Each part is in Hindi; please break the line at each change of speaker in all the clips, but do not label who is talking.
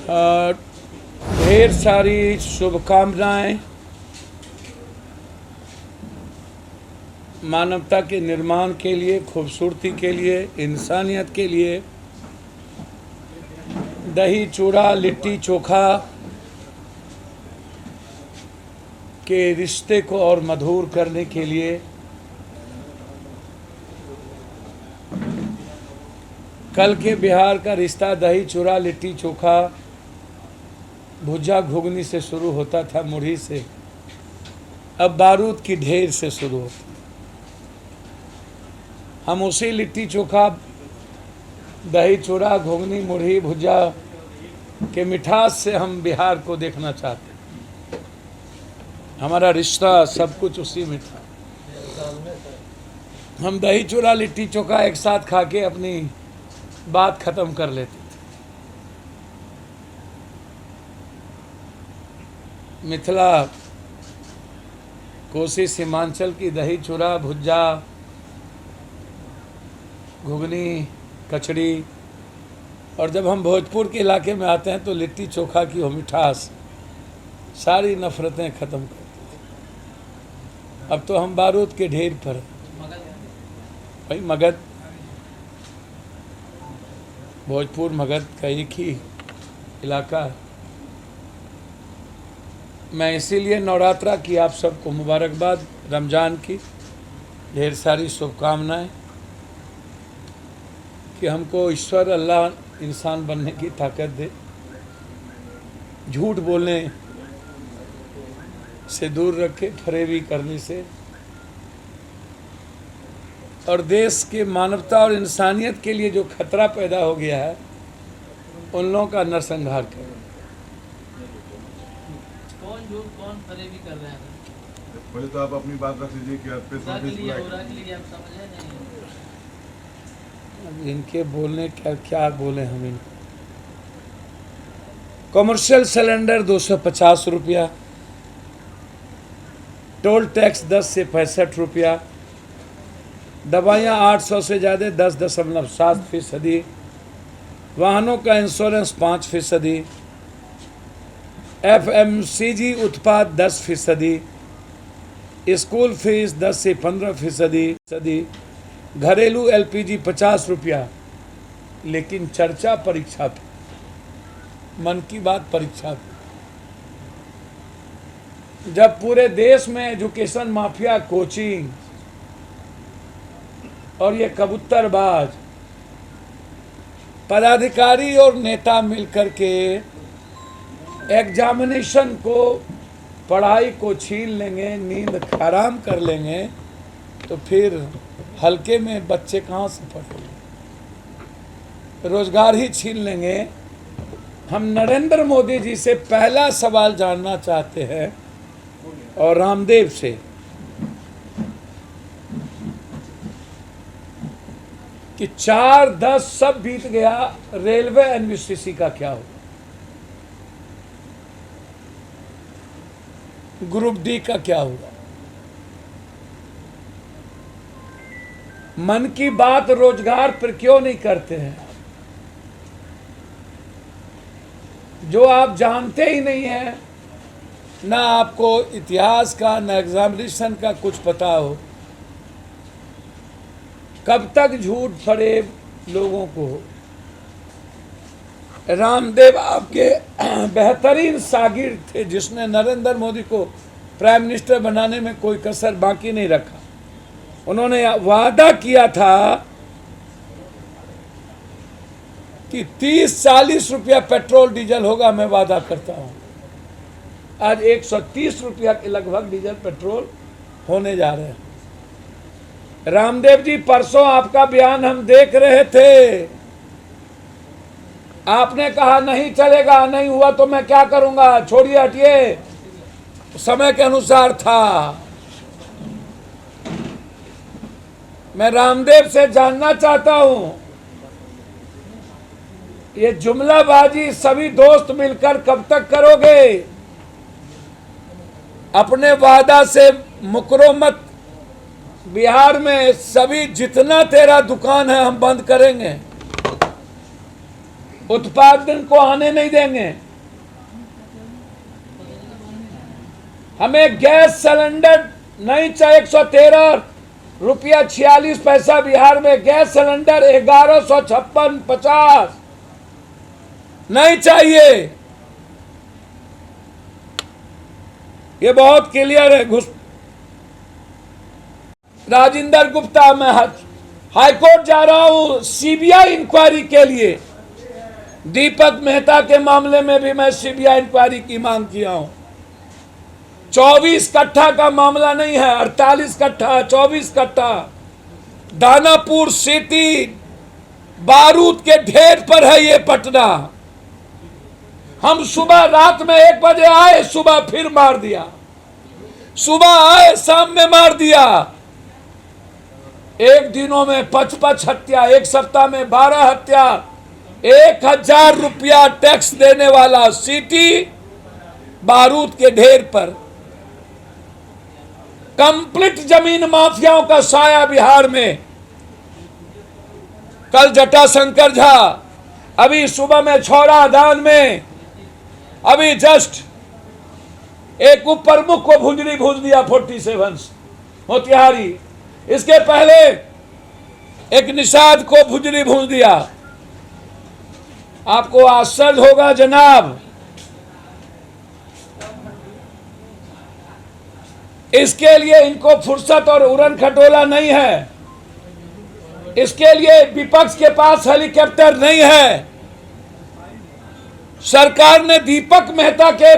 ढेर सारी शुभकामनाएं मानवता के निर्माण के लिए, खूबसूरती के लिए, इंसानियत के लिए। दही चूड़ा लिट्टी चोखा के रिश्ते को और मधुर करने के लिए कल के बिहार का रिश्ता दही चूड़ा लिट्टी चोखा भुजा घुगनी से शुरू होता था, मुढ़ी से, अब बारूद की ढेर से शुरू होता। हम उसी लिट्टी चोखा दही चूड़ा घुगनी मुढ़ी भुजा के मिठास से हम बिहार को देखना चाहते हैं। हमारा रिश्ता सब कुछ उसी में था। हम दही चूड़ा लिट्टी चोखा एक साथ खा के अपनी बात खत्म कर लेते थे। मिथिला, कोसी सीमांचल की दही चूड़ा भुज्जा घुगनी कचड़ी, और जब हम भोजपुर के इलाके में आते हैं तो लिट्टी चोखा की वो मिठास सारी नफरतें खत्म कर दी। अब तो हम बारूद के ढेर पर भाई, मगध, भोजपुर मगध का एक ही इलाका है। मैं इसीलिए नवरात्रा की आप सबको मुबारकबाद, रमज़ान की ढेर सारी शुभकामनाएं कि हमको ईश्वर अल्लाह इंसान बनने की ताकत दे, झूठ बोलने से दूर रखे, फरेबी करने से, और देश के मानवता और इंसानियत के लिए जो खतरा पैदा हो गया है उन लोगों का नरसंहार करें।
कौन झूठ कौन फरेबी कर रहे हैं?
पहले तो आप अपनी बात रख लीजिए कि आप पे
आप समझे नहीं।
अब इनके बोलने क्या बोले हम इनको। कमर्शियल सिलेंडर 250 रुपया, टोल टैक्स 10 से 65 रुपया, दवाइयाँ 800 से ज़्यादा 10.7%, वाहनों का इंश्योरेंस 5%, FMCG उत्पाद 10%, स्कूल फीस 10 से 15%, घरेलू LPG 50 रुपया। लेकिन चर्चा परीक्षा पे, मन की बात परीक्षा पे, जब पूरे देश में एजुकेशन माफिया, कोचिंग और ये कबूतरबाज पदाधिकारी और नेता मिलकर के एग्जामिनेशन को, पढ़ाई को छीन लेंगे, नींद हराम कर लेंगे, तो फिर हल्के में बच्चे कहाँ से पढ़ेंगे? रोजगार ही छीन लेंगे। हम नरेंद्र मोदी जी से पहला सवाल जानना चाहते हैं, और रामदेव से, कि 4-10 सब बीत गया, रेलवे एनबीसीसी का क्या होगा? ग्रुप डी का क्या होगा? मन की बात रोजगार पर क्यों नहीं करते हैं? जो आप जानते ही नहीं है, ना आपको इतिहास का, ना एग्जामिनेशन का कुछ पता हो, कब तक झूठ फरेब लोगों को? रामदेव आपके बेहतरीन शागिर्द थे, जिसने नरेंद्र मोदी को प्राइम मिनिस्टर बनाने में कोई कसर बाकी नहीं रखा। उन्होंने वादा किया था कि 30-40 रुपया पेट्रोल डीजल होगा, मैं वादा करता हूं। आज 130 रुपया के लगभग डीजल पेट्रोल होने जा रहे हैं। रामदेव जी, परसों आपका बयान हम देख रहे थे। आपने कहा नहीं चलेगा, नहीं हुआ तो मैं क्या करूंगा, छोड़िए, हटिए। समय के अनुसार था। मैं रामदेव से जानना चाहता हूं, ये जुमलाबाजी सभी दोस्त मिलकर कब तक करोगे? अपने वादा से मुकरो मत। बिहार में सभी जितना तेरा दुकान है हम बंद करेंगे। उत्पादन को आने नहीं देंगे। हमें गैस सिलेंडर नहीं चाहिए। 113 रुपया 46 पैसा बिहार में गैस सिलेंडर, 1156.50 नहीं चाहिए। ये बहुत क्लियर है। राजेंद्र गुप्ता, मैं हाईकोर्ट जा रहा हूं सीबीआई इंक्वायरी के लिए। दीपक मेहता के मामले में भी मैं सीबीआई इंक्वायरी की मांग किया हूं। 24 कट्ठा का मामला नहीं है, 48 कट्ठा, 24 कट्ठा दानापुर सिटी बारूद के ढेर पर है ये पटना। हम सुबह रात में 1 बजे आए, सुबह फिर मार दिया, सुबह आए शाम में मार दिया। एक दिनों में 55 हत्या, एक सप्ताह में 12 हत्या। 1000 रुपया टैक्स देने वाला सिटी बारूद के ढेर पर। कंप्लीट जमीन माफियाओं का साया बिहार में। कल जटाशंकर झा, अभी सुबह में छौरा दान में, अभी जस्ट एक उप प्रमुख को भुजरी भूज दिया 47 मोतिहारी। इसके पहले एक निषाद को भुजरी भूज दिया। आपको आश्चर्य होगा जनाब, इसके लिए इनको फुर्सत और उड़न खटोला नहीं है। इसके लिए विपक्ष के पास हेलीकॉप्टर नहीं है। सरकार ने दीपक मेहता के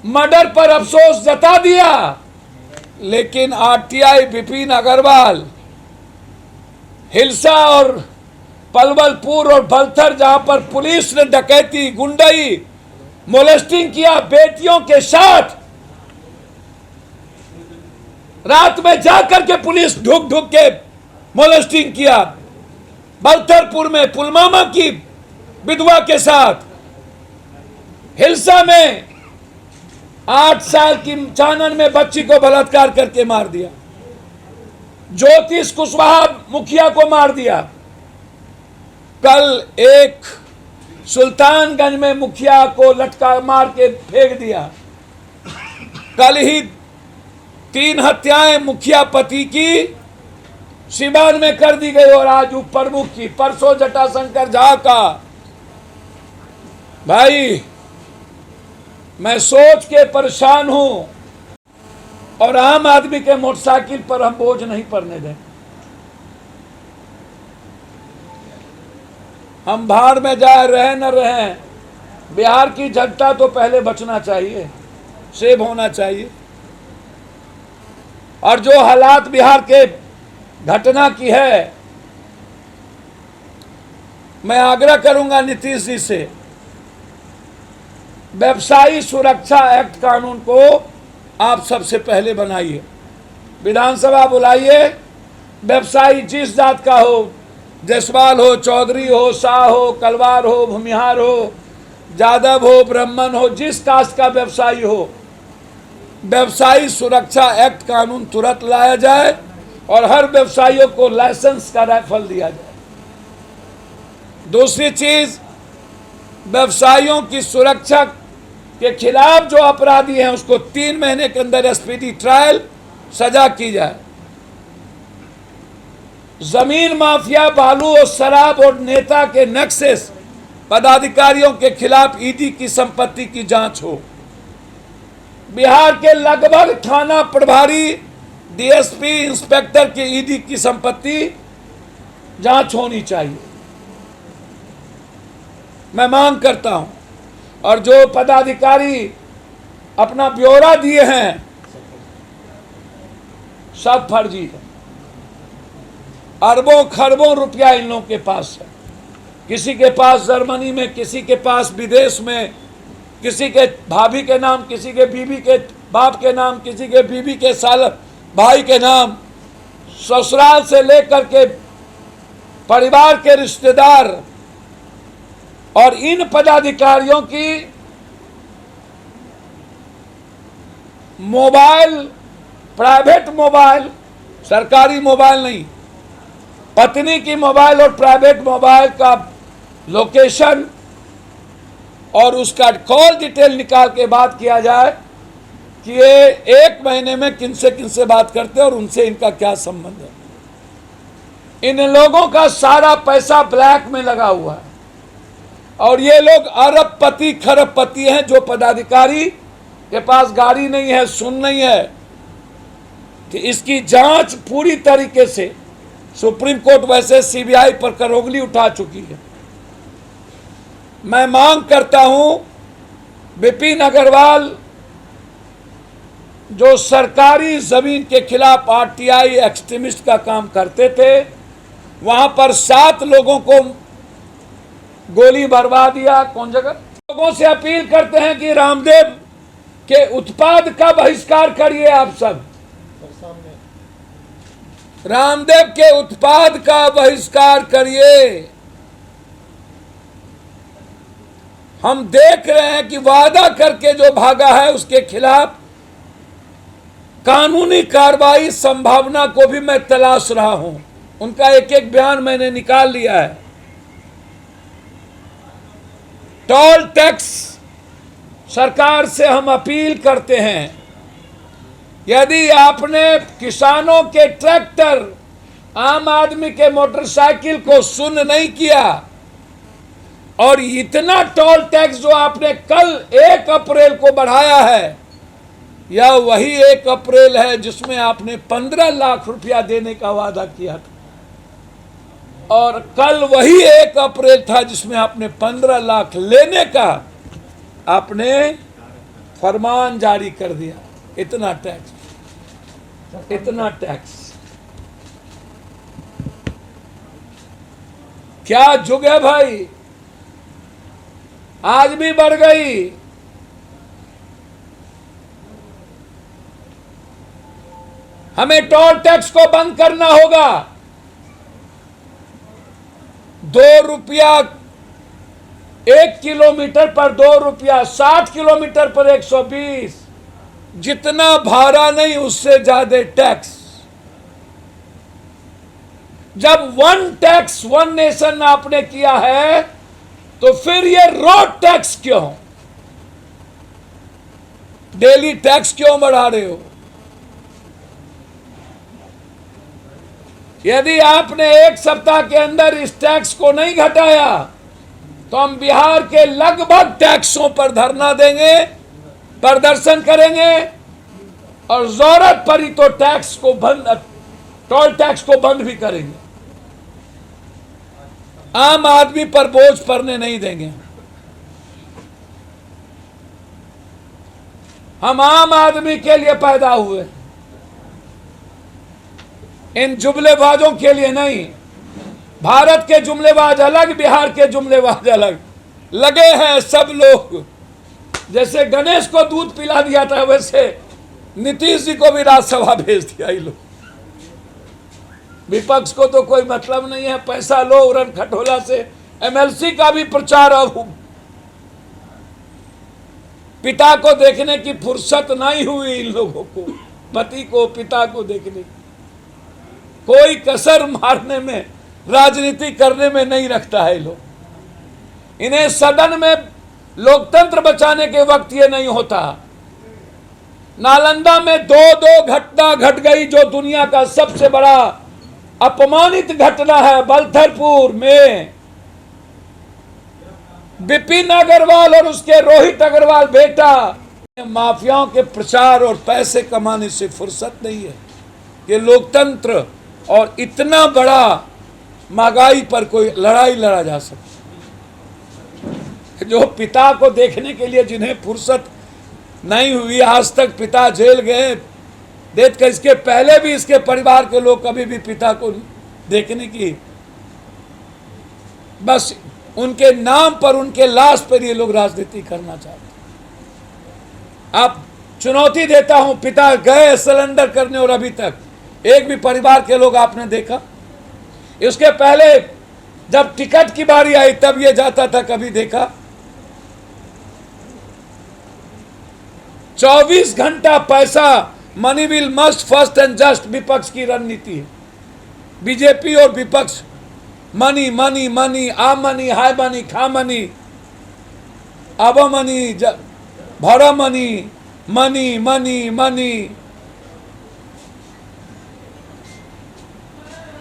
मर्डर पर अफसोस जता दिया, लेकिन आरटीआई विपिन अग्रवाल, हिलसा और पलवलपुर और बलथर, जहां पर पुलिस ने डकैती, गुंडई, मोलेस्टिंग किया बेटियों के साथ, रात में जाकर के पुलिस ढुक ढुक के मोलेस्टिंग किया। बलथरपुर में पुलवामा की विधवा के साथ, हिलसा में 8 साल की चानन में बच्ची को बलात्कार करके मार दिया। ज्योतिष कुशवाहा मुखिया को मार दिया। कल एक सुल्तानगंज में मुखिया को लटका मार के फेंक दिया। कल ही 3 हत्याएं मुखिया पति की सिवान में कर दी गई और आज उप प्रमुख की, परसों जटाशंकर झा का। भाई मैं सोच के परेशान हूं, और आम आदमी के मोटरसाइकिल पर हम बोझ नहीं पड़ने दें। हम भाड़ में जाए रहे न रहे, बिहार की जनता तो पहले बचना चाहिए, सेव होना चाहिए। और जो हालात बिहार के घटना की है, मैं आग्रह करूंगा नीतीश जी से, व्यवसायी सुरक्षा एक्ट कानून को आप सबसे पहले बनाइए, विधानसभा बुलाइए। व्यवसायी जिस जात का हो, जायसवाल हो, चौधरी हो, शाह हो, कलवार हो, भूमिहार हो, यादव हो, ब्राह्मण हो, जिस कास्ट का व्यवसायी हो, व्यवसायी सुरक्षा एक्ट कानून तुरंत लाया जाए और हर व्यवसायियों को लाइसेंस का राइफल दिया जाए। दूसरी चीज, व्यवसायियों की सुरक्षा के खिलाफ जो अपराधी हैं उसको 3 महीने के अंदर स्पीडी ट्रायल सजा की जाए। जमीन माफिया, बालू और शराब और नेता के नक्शेस पदाधिकारियों के खिलाफ ईडी की संपत्ति की जांच हो। बिहार के लगभग थाना प्रभारी, डीएसपी, इंस्पेक्टर के ईडी की संपत्ति जांच होनी चाहिए, मैं मांग करता हूं। और जो पदाधिकारी अपना ब्यौरा दिए हैं सब फर्जी है। अरबों खरबों रुपया इन लोगों के पास है। किसी के पास जर्मनी में, किसी के पास विदेश में, किसी के भाभी के नाम, किसी के बीवी के बाप के नाम, किसी के बीवी के साल भाई के नाम, ससुराल से लेकर के परिवार के रिश्तेदार। और इन पदाधिकारियों की मोबाइल, प्राइवेट मोबाइल, सरकारी मोबाइल नहीं, पत्नी की मोबाइल और प्राइवेट मोबाइल का लोकेशन और उसका कॉल डिटेल निकाल के बात किया जाए कि ये 1 महीने में किनसे बात करते हैं और उनसे इनका क्या संबंध है। इन लोगों का सारा पैसा ब्लैक में लगा हुआ है और ये लोग अरबपति खरबपति हैं, जो पदाधिकारी के पास गाड़ी नहीं है, सुन नहीं है कि इसकी जांच पूरी तरीके से सुप्रीम कोर्ट वैसे सीबीआई पर करोगली उठा चुकी है। मैं मांग करता हूं विपिन अग्रवाल जो सरकारी जमीन के खिलाफ आरटीआई एक्सट्रीमिस्ट का काम करते थे, वहां पर 7 लोगों को गोली भरवा दिया। कौन जगह? लोगों से अपील करते हैं कि रामदेव के उत्पाद का बहिष्कार करिए। आप सब रामदेव के उत्पाद का बहिष्कार करिए। हम देख रहे हैं कि वादा करके जो भागा है उसके खिलाफ कानूनी कार्रवाई संभावना को भी मैं तलाश रहा हूं। उनका एक एक बयान मैंने निकाल लिया है। टोल टैक्स सरकार से हम अपील करते हैं, यदि आपने किसानों के ट्रैक्टर, आम आदमी के मोटरसाइकिल को सुन नहीं किया और इतना टोल टैक्स जो आपने कल 1 अप्रैल को बढ़ाया है, यह वही 1 अप्रैल है जिसमें आपने 15 लाख रुपया देने का वादा किया था और कल वही 1 अप्रैल था जिसमें आपने 15 लाख लेने का आपने फरमान जारी कर दिया। इतना टैक्स, इतना टैक्स, क्या जुग है भाई। आज भी बढ़ गई। हमें टोल टैक्स को बंद करना होगा। 2 रुपया 1 किलोमीटर पर 2 रुपया, 60 किलोमीटर पर 120, जितना भाड़ा नहीं उससे ज्यादा टैक्स। जब 1 टैक्स 1 नेशन आपने किया है तो फिर ये रोड टैक्स क्यों, डेली टैक्स क्यों बढ़ा रहे हो? यदि आपने 1 सप्ताह के अंदर इस टैक्स को नहीं घटाया तो हम बिहार के लगभग टैक्सों पर धरना देंगे, प्रदर्शन करेंगे और जरूरत पड़ी तो टैक्स को बंद, टोल टैक्स को बंद भी करेंगे। आम आदमी पर बोझ पड़ने नहीं देंगे। हम आम आदमी के लिए पैदा हुए, इन जुमलेबाजों के लिए नहीं। भारत के जुमलेबाज अलग, बिहार के जुमलेबाज अलग। लगे हैं सब लोग, जैसे गणेश को दूध पिला दिया था वैसे नीतीश जी को भी राज्यसभा भेज दिया। ये लोग, विपक्ष को तो कोई मतलब नहीं है, पैसा लो उड़न खटोला से। एमएलसी का भी प्रचार अब पिता को देखने की फुर्सत नहीं हुई इन लोगों को, पति को, पिता को देखने की। कोई कसर मारने में, राजनीति करने में नहीं रखता है लोग। इन्हें सदन में लोकतंत्र बचाने के वक्त ये नहीं होता। नालंदा में 2 घटना घट गई जो दुनिया का सबसे बड़ा अपमानित घटना है। बलथरपुर में विपिन अग्रवाल और उसके रोहित अग्रवाल बेटा, माफियाओं के प्रचार और पैसे कमाने से फुर्सत नहीं है। ये लोकतंत्र और इतना बड़ा महंगाई पर कोई लड़ाई लड़ा जा सकता। जो पिता को देखने के लिए जिन्हें फुर्सत नहीं हुई, आज तक पिता जेल गए, देख कर इसके पहले भी इसके परिवार के लोग कभी भी पिता को देखने की, बस उनके नाम पर, उनके लाश पर ये लोग राजनीति करना चाहते। अब चुनौती देता हूं, पिता गए सरेंडर करने और अभी तक एक भी परिवार के लोग आपने देखा? इसके पहले जब टिकट की बारी आई तब ये जाता था, कभी देखा? 24 घंटा पैसा, money will must first and just विपक्ष की रणनीति है। बीजेपी और विपक्ष मनी मनी मनी, आ मनी, हाई मनी, खा मनी। अवमनी भरमनी मनी मनी मनी।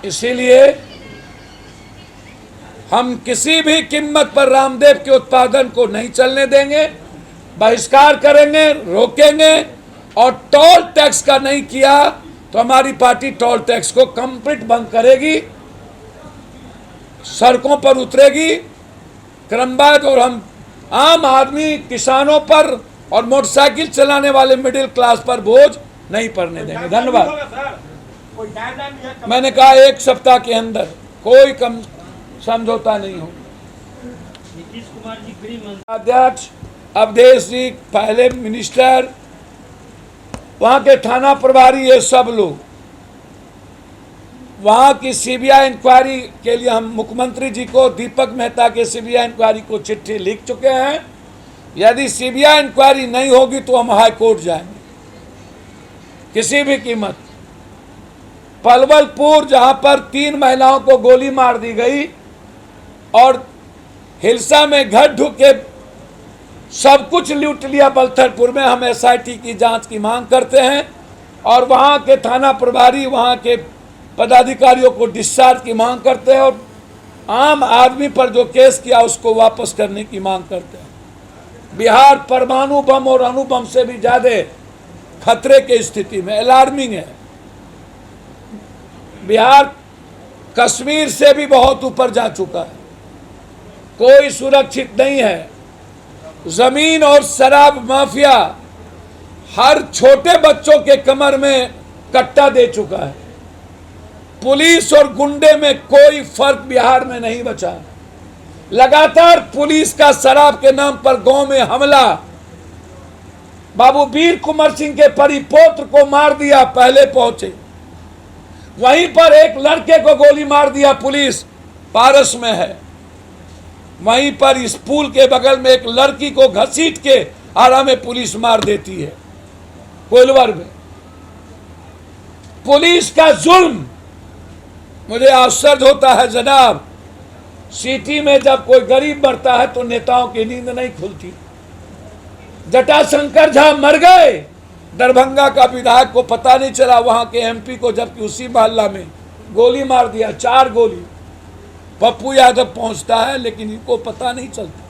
इसीलिए हम किसी भी कीमत पर रामदेव के उत्पादन को नहीं चलने देंगे, बहिष्कार करेंगे, रोकेंगे। और टोल टैक्स का नहीं किया तो हमारी पार्टी टोल टैक्स को कंप्लीट बंद करेगी, सड़कों पर उतरेगी क्रमबद्ध। और हम आम आदमी, किसानों पर और मोटरसाइकिल चलाने वाले मिडिल क्लास पर बोझ नहीं पड़ने देंगे। धन्यवाद। मैंने कहा 1 सप्ताह के अंदर कोई कम समझौता नहीं हो।
नीतीश कुमार जी गृह मंत्री,
अध्यक्ष अवधेश जी, पहले मिनिस्टर, वहां के थाना प्रभारी, ये सब लोग वहां की सीबीआई इंक्वायरी के लिए हम मुख्यमंत्री जी को, दीपक मेहता के सीबीआई इंक्वायरी को चिट्ठी लिख चुके हैं। यदि सीबीआई इंक्वायरी नहीं होगी तो हम हाई कोर्ट जाएंगे किसी भी कीमत। पलवलपुर जहां पर 3 महिलाओं को गोली मार दी गई और हिलसा में घर ढुके सब कुछ लूट लिया बलथरपुर में, हम एसआईटी की जांच की मांग करते हैं। और वहां के थाना प्रभारी, वहां के पदाधिकारियों को डिस्चार्ज की मांग करते हैं। और आम आदमी पर जो केस किया उसको वापस करने की मांग करते हैं। बिहार परमाणु बम और अणु बम से भी ज्यादा खतरे की स्थिति में, अलार्मिंग है। बिहार कश्मीर से भी बहुत ऊपर जा चुका है, कोई सुरक्षित नहीं है। जमीन और शराब माफिया हर छोटे बच्चों के कमर में कट्टा दे चुका है। पुलिस और गुंडे में कोई फर्क बिहार में नहीं बचा। लगातार पुलिस का शराब के नाम पर गांव में हमला। बाबू वीर कुंवर सिंह के परिपोत्र को मार दिया, पहले पहुंचे। वहीं पर एक लड़के को गोली मार दिया पुलिस, पारस में है। वहीं पर इस पुल के बगल में एक लड़की को घसीट के आरा में पुलिस मार देती है, कोइलवर में। पुलिस का जुल्म, मुझे आश्चर्य होता है जनाब। सिटी में जब कोई गरीब मरता है तो नेताओं की नींद नहीं खुलती। जटाशंकर झा मर गए, दरभंगा का विधायक को पता नहीं चला, वहां के एमपी को, जबकि उसी मोहल्ला में गोली मार दिया, 4 गोली। पप्पू यादव पहुंचता है लेकिन इनको पता नहीं चलता।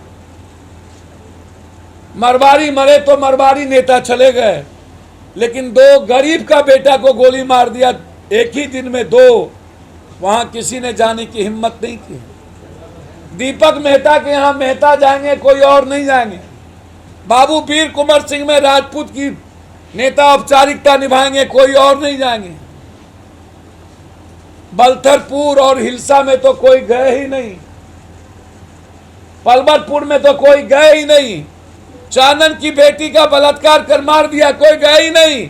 मरवारी मरे तो मरवारी नेता चले गए, लेकिन 2 गरीब का बेटा को गोली मार दिया एक ही दिन में 2। वहां किसी ने जाने की हिम्मत नहीं की। दीपक मेहता के यहां मेहता जाएंगे, कोई और नहीं जाएंगे। बाबू वीर कुंवर सिंह में राजपूत की नेता औपचारिकता निभाएंगे, कोई और नहीं जाएंगे। बलथरपुर और हिलसा में तो कोई गए ही नहीं, पलवलपुर में तो कोई गए ही नहीं। चानन की बेटी का बलात्कार कर मार दिया, कोई गए ही नहीं।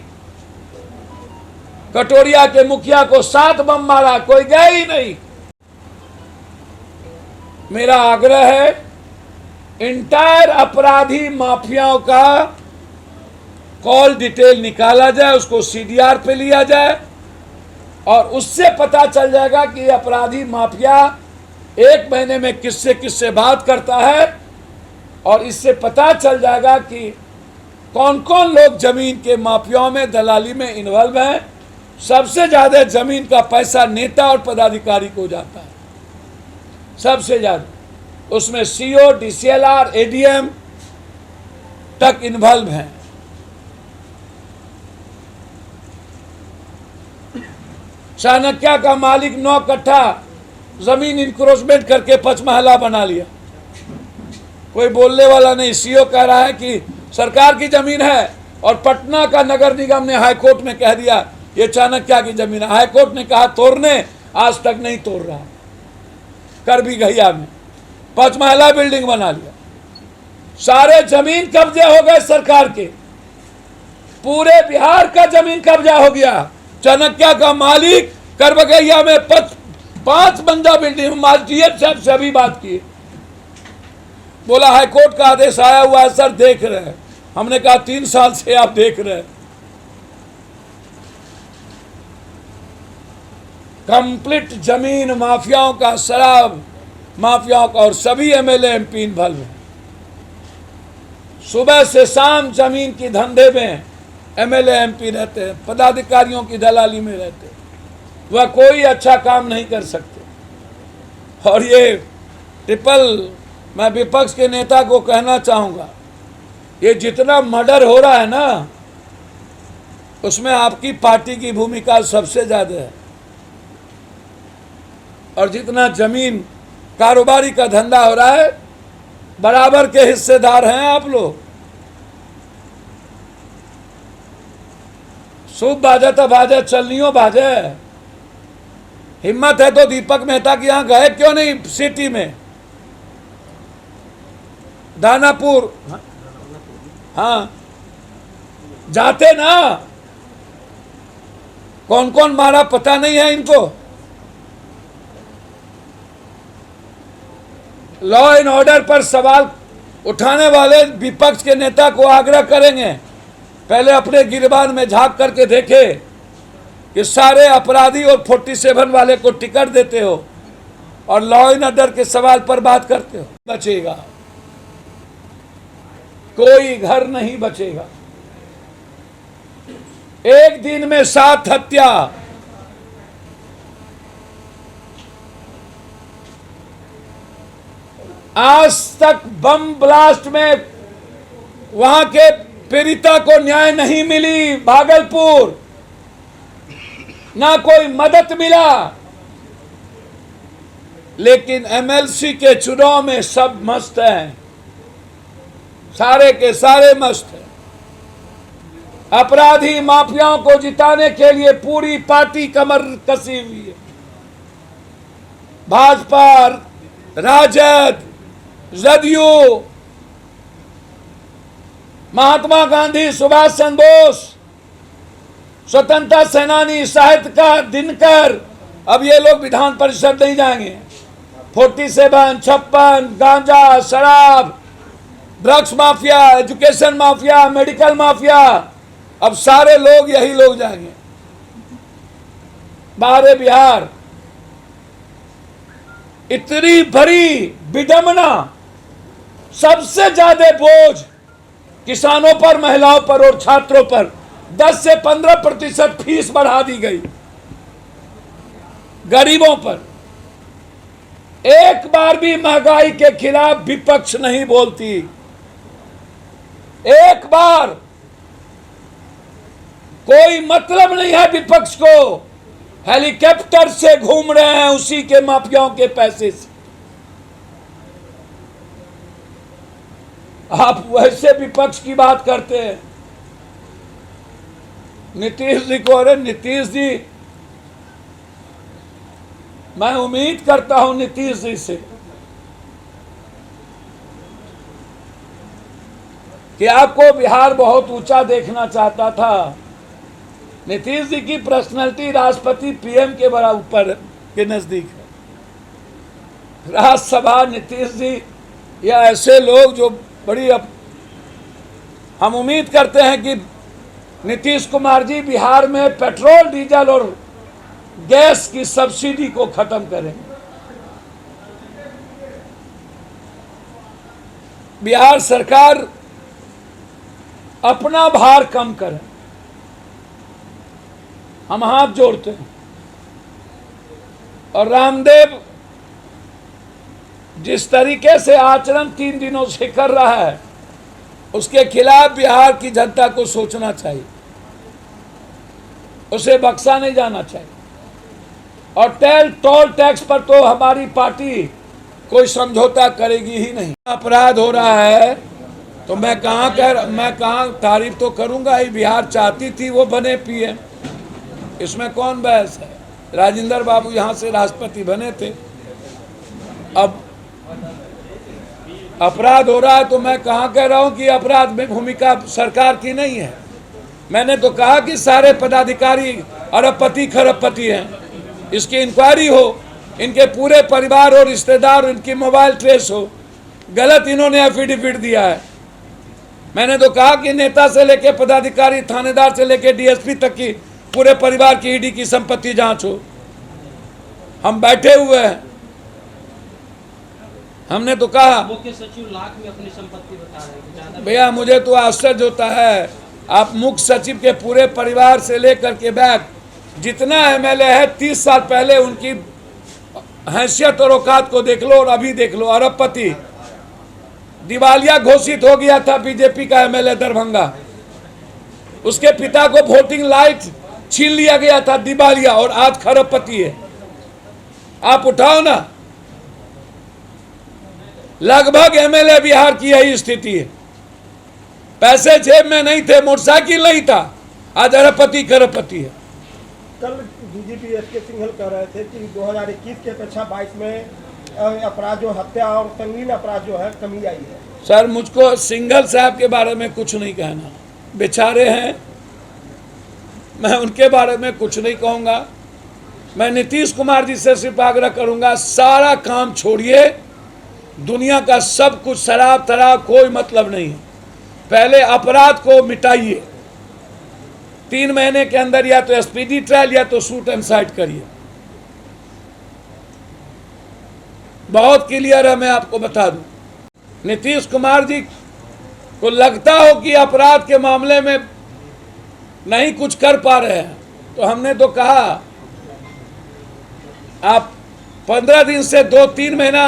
कटोरिया के मुखिया को 7 बम मारा, कोई गए ही नहीं। मेरा आग्रह है, इंटायर अपराधी माफियाओं का कॉल डिटेल निकाला जाए, उसको सीडीआर पे लिया जाए और उससे पता चल जाएगा कि अपराधी माफिया 1 महीने में किससे किससे बात करता है। और इससे पता चल जाएगा कि कौन कौन लोग जमीन के माफियाओं में, दलाली में इन्वॉल्व हैं। सबसे ज्यादा जमीन का पैसा नेता और पदाधिकारी को जाता है, सबसे ज्यादा। उसमें सीओ, डीसीएलआर, एडीएम तक इन्वॉल्व हैं। चाणक्य का मालिक 9 कट्ठा जमीन इंक्रोचमेंट करके 5 महला बना लिया, कोई बोलने वाला नहीं। सीओ कह रहा है कि सरकार की जमीन है और पटना का नगर निगम ने हाईकोर्ट में कह दिया ये चाणक्य की जमीन है। हाईकोर्ट ने कहा तोड़ने, आज तक नहीं तोड़ रहा। कर भी गया में 5 महला बिल्डिंग बना लिया। सारे जमीन कब्जे हो गए सरकार के, पूरे बिहार का जमीन कब्जा हो गया। चाणक्य का मालिक करबगैया में 5 मंजिला बिल्डिंग, मास्टर साहब से अभी बात की, बोला हाईकोर्ट का आदेश आया हुआ है सर, देख रहे हैं। हमने कहा 3 साल से आप देख रहे हैं। कंप्लीट जमीन माफियाओं का, शराब माफियाओं का, और सभी एमएलए एमपी इन्वॉल्व हैं। सुबह से शाम जमीन की धंधे में एमएलए एमपी रहते हैं, पदाधिकारियों की दलाली में रहते हैं, वह कोई अच्छा काम नहीं कर सकते। और ये ट्रिपल, मैं विपक्ष के नेता को कहना चाहूंगा, ये जितना मर्डर हो रहा है ना, उसमें आपकी पार्टी की भूमिका सबसे ज्यादा है। और जितना जमीन कारोबारी का धंधा हो रहा है, बराबर के हिस्सेदार हैं आप लोग। सूप बाजे तो बाजे, चलनियों बाजे। हिम्मत है तो दीपक मेहता के यहां गए क्यों नहीं? सिटी में दानापुर, हाँ जाते ना। कौन कौन मारा पता नहीं है इनको। लॉ एंड ऑर्डर पर सवाल उठाने वाले विपक्ष के नेता को आग्रह करेंगे, पहले अपने गिरबान में झांक करके देखे कि सारे अपराधी और 47 वाले को टिकट देते हो और लॉ एंड ऑर्डर के सवाल पर बात करते हो। बचेगा, कोई घर नहीं बचेगा। एक दिन में 7 हत्या, आज तक बम ब्लास्ट में वहां के पीड़िता को न्याय नहीं मिली। भागलपुर ना कोई मदद मिला, लेकिन एमएलसी के चुनाव में सब मस्त हैं, सारे के सारे मस्त हैं। अपराधी माफियाओं को जिताने के लिए पूरी पार्टी कमर कसी हुई है। भाजपा, राजद, जदयू, महात्मा गांधी, सुभाष चंद्र बोस, स्वतंत्रता सेनानी, साहित्यकार दिनकर, अब ये लोग विधान परिषद नहीं जाएंगे। 47, 56, गांजा, शराब, drugs mafia, education mafia, medical mafia, अब सारे लोग यही लोग जाएंगे। बाहर बिहार, इतनी बड़ी विडंबना, सबसे ज्यादा बोझ किसानों पर, महिलाओं पर और छात्रों पर। 10 से 15% फीस बढ़ा दी गई, गरीबों पर। एक बार भी महंगाई के खिलाफ विपक्ष नहीं बोलती। एक बार कोई मतलब नहीं है विपक्ष को। हेलीकॉप्टर से घूम रहे हैं उसी के माफियाओं के पैसे से। आप वैसे विपक्ष की बात करते हैं। नीतीश जी को, अरे नीतीश जी, मैं उम्मीद करता हूं नीतीश जी से कि आपको बिहार बहुत ऊंचा देखना चाहता था। नीतीश जी की पर्सनैलिटी राष्ट्रपति पीएम के बराबर के नजदीक है। राज्यसभा, नीतीश जी या ऐसे लोग जो बड़ी, अब हम उम्मीद करते हैं कि नीतीश कुमार जी बिहार में पेट्रोल, डीजल और गैस की सब्सिडी को खत्म करेंगे। बिहार सरकार अपना भार कम करे, हम हाथ जोड़ते हैं। और रामदेव जिस तरीके से आचरण 3 दिनों से कर रहा है, उसके खिलाफ बिहार की जनता को सोचना चाहिए, उसे बख्शा नहीं जाना चाहिए। और टोल टैक्स पर तो हमारी पार्टी कोई समझौता करेगी ही नहीं। अपराध हो रहा है तो मैं कहाँ तारीफ तो करूंगा ही। बिहार चाहती थी वो बने पीएम, इसमें कौन बहस है। राजेंद्र बाबू यहाँ से राष्ट्रपति बने थे। अब अपराध हो रहा है तो मैं कहाँ कह रहा हूं कि अपराध में भूमिका सरकार की नहीं है। मैंने तो कहा कि सारे पदाधिकारी अरबपति खरबपति हैं, इसकी इंक्वायरी हो, इनके पूरे परिवार और रिश्तेदार, इनकी मोबाइल ट्रेस हो। गलत इन्होंने एफिडेविट दिया है। मैंने तो कहा कि नेता से लेके पदाधिकारी, थानेदार से लेके डीएसपी तक की पूरे परिवार की ईडी की संपत्ति जांच हो। हम बैठे हुए हैं, हमने तो कहा
मुख्य सचिव लाख में अपनी संपत्ति बता रहे हैं ज्यादा।
भैया मुझे तो आश्चर्य होता है, आप मुख्य सचिव के पूरे परिवार से लेकर के बैक जितना एमएलए है 30 साल पहले उनकी हैसियत और औकात को देख लो और अभी देख लो। अरबपति दिवालिया घोषित हो गया था बीजेपी का एमएलए दरभंगा, उसके पिता को वोटिंग लाइट छीन लिया गया था दिवालिया, और आज खरबपति है। आप उठाओ ना, लगभग एमएलए बिहार की यही स्थिति है। पैसे जेब में नहीं थे, मोटरसाइकिल नहीं था, आज अरबपति खरबपति है।
कल डीजीपी एसके सिंघल कह रहे थे कि 2021 की अपेक्षा 22 में अपराध जो हत्या और संगीन अपराध जो है कमी आई है।
सर मुझको सिंघल साहब के बारे में कुछ नहीं कहना, बेचारे हैं, मैं उनके बारे में कुछ नहीं कहूँगा। मैं नीतीश कुमार जी से सिर्फ आग्रह करूँगा, सारा काम छोड़िए, दुनिया का सब कुछ शराब तराब कोई मतलब नहीं है, पहले अपराध को मिटाइए। 3 महीने के अंदर या तो एसपीडी ट्रायल या तो शूट एंड साइट करिए। बहुत क्लियर है, मैं आपको बता दूं, नीतीश कुमार जी को लगता हो कि अपराध के मामले में नहीं कुछ कर पा रहे हैं, तो हमने तो कहा आप 15 दिन से 2-3 महीना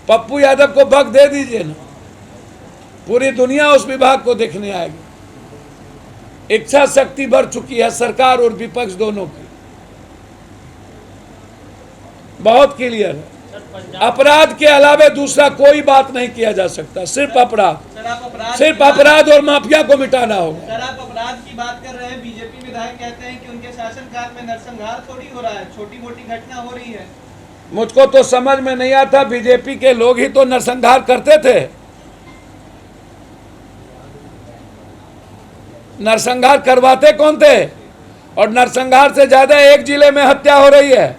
पप्पू यादव को बग दे दीजिए ना, पूरी दुनिया उस विभाग को देखने आएगी। इच्छा शक्ति बढ़ चुकी है सरकार और विपक्ष दोनों की, बहुत क्लियर है। अपराध के अलावा दूसरा कोई बात नहीं किया जा सकता, सिर्फ अपराध, सिर्फ अपराध और माफिया को मिटाना होगा।
सर आप अपराध की बात कर रहे हैं, बीजेपी विधायक कहते हैं कि उनके शासनकाल में नरसंहार थोड़ी हो रहा है, छोटी मोटी घटना हो रही है।
मुझको तो समझ में नहीं आता, बीजेपी के लोग ही तो नरसंहार करते थे। नरसंहार करवाते कौन थे? और नरसंहार से ज्यादा एक जिले में हत्या हो रही है,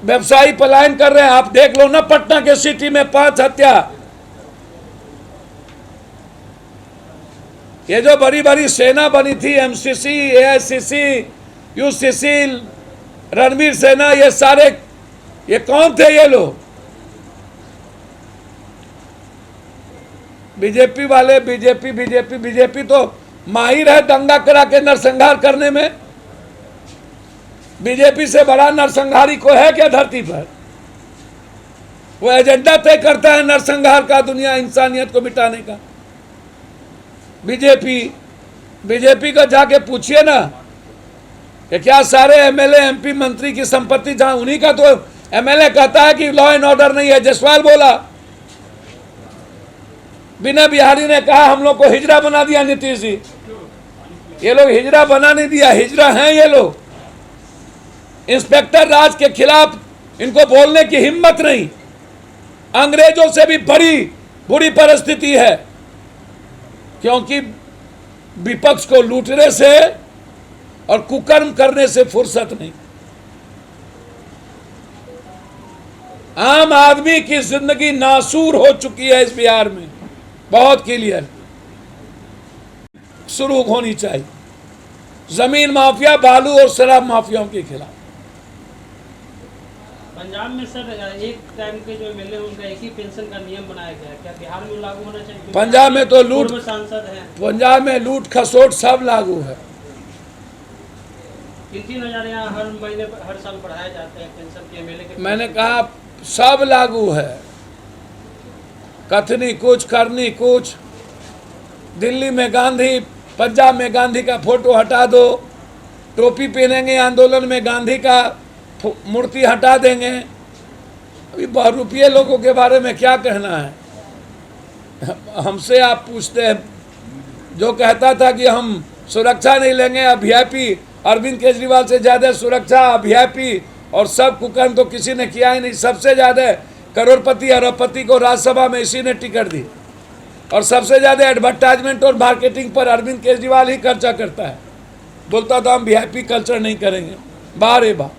व्यवसायी पलायन कर रहे हैं। आप देख लो ना, पटना के सिटी में 5 हत्या। ये जो बड़ी बड़ी सेना बनी थी, एमसीसी, एआईसीसी, यूसीसी, रणवीर सेना, ये सारे ये कौन थे ये लोग? बीजेपी वाले, बीजेपी तो माहिर है दंगा करा के नरसंहार करने में। बीजेपी से बड़ा नरसंहारी को है क्या धरती पर? वो एजेंडा तय करता है नरसंहार का, दुनिया इंसानियत को मिटाने का। बीजेपी को जाके पूछिए ना कि क्या सारे एमएलए एमपी मंत्री की संपत्ति जहां उन्हीं का, तो एमएलए कहता है कि लॉ एंड ऑर्डर नहीं है। जसवाल बोला, विनय बिहारी ने कहा हम लोग को हिजड़ा बना दिया नीतीश जी। ये लोग हिजड़ा बना नहीं दिया, हिजड़ा हैं ये लोग। इंस्पेक्टर राज के खिलाफ इनको बोलने की हिम्मत नहीं। अंग्रेजों से भी बड़ी बुरी परिस्थिति है, क्योंकि विपक्ष को लूटने से और कुकर्म करने से फुर्सत नहीं। आम आदमी की जिंदगी नासूर हो चुकी है इस बिहार में, बहुत क्लियर शुरू होनी चाहिए। जमीन माफिया, बालू और शराब माफियाओं के खिलाफ।
पंजाब में सर एक टाइम के जो एमएलए उनका एक ही पेंशन का नियम बनाया गया है, क्या बिहार में लागू होना चाहिए?
पंजाब में तो लूट,
सांसद हैं,
पंजाब में लूट खसोट सब लागू है।
3,000 यहाँ हर महीने हर साल बढ़ाए जाते हैं पेंशन के एमएलए के।
मैंने कहा सब लागू है, कथनी कुछ करनी कुछ। दिल्ली में गांधी, पंजाब में गांधी का फोटो हटा दो, टोपी पहनेंगे, आंदोलन में गांधी का मूर्ति हटा देंगे। अभी बहुरूपीय लोगों के बारे में क्या कहना है? हमसे आप पूछते हैं, जो कहता था कि हम सुरक्षा नहीं लेंगे, अब वीआईपी, अरविंद केजरीवाल से ज़्यादा सुरक्षा वीआईपी और सब कुकर्म तो किसी ने किया ही नहीं। सबसे ज़्यादा करोड़पति अरबपति को राज्यसभा में इसी ने टिकट दी, और सबसे ज़्यादा एडवर्टाइजमेंट और मार्केटिंग पर अरविंद केजरीवाल ही खर्चा करता है। बोलता था हम वीआईपी कल्चर नहीं करेंगे, बार ए बार।